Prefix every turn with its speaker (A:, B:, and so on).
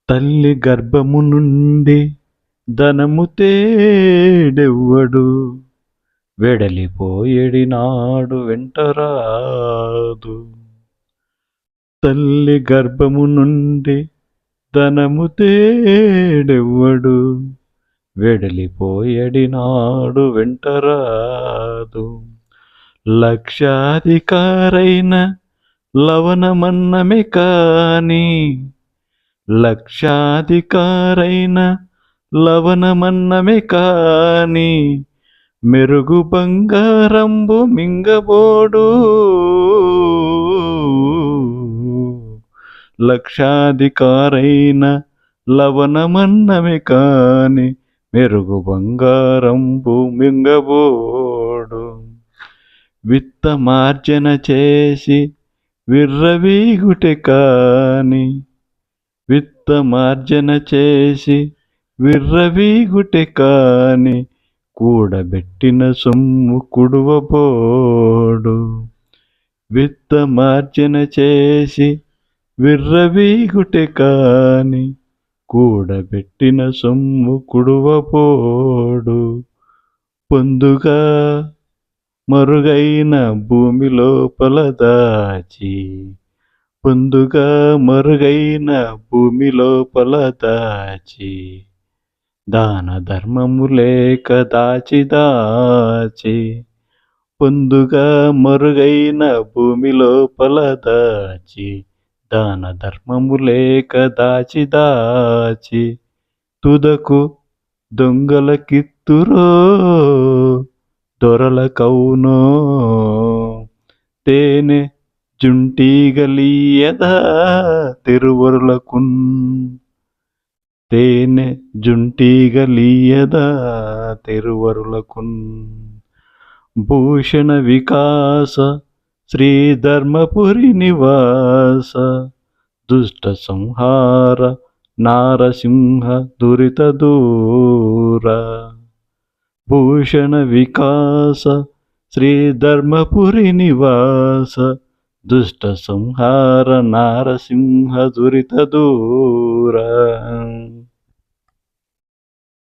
A: తల్లి గర్భము నుండి ధనము తేడెవ్వడు, వెడలిపోయేడి నాడు వెంటరాదు. తల్లి గర్భము నుండి ధనము తేడెవ్వడు, వెడలిపోయేడి నాడు వెంటరాదు. లక్షాధికారైన లవణమన్నమే కాని, లక్షాధికారైన లవణమన్నమే కాని, మెరుగు బంగారంబు మింగబోడు. లక్షాధికారైన లవణమన్నమే కాని, మెరుగు బంగారంబు మింగబోడు. విత్తమార్జన చేసి విర్రవీగుటె కాని, విత్తమార్జన చేసి విర్రవీగుటె కాని, కూడబెట్టిన సొమ్ము కుడువబోడు. విత్తమార్జన చేసి విర్రవీగుటె కాని, కూడబెట్టిన సొమ్ము కుడువబోడు. పొందుగా మరుగైన భూమి లోపల దాచి, పొందుగా మరుగైన భూమి లోపల దాచి, దాన ధర్మము లేక దాచి, పొందుగా మరుగైన భూమి లోపల దాచి, దాన ధర్మము లేక దాచి, తుదకు దొంగలకిత్తురో దొరలకౌనో. తేనె జుంటీగలియదా తిరువరులకున్, తేనె జుంటీగలియదా తిరువరులకున్. భూషణ వికాస శ్రీధర్మపురి నివాస, దుష్ట సంహార నారసింహ దురిత దూర. భూషణ వికాస శ్రీధర్మపురి నివాస, దుష్ట సంహార నారసింహ దురిత దూర.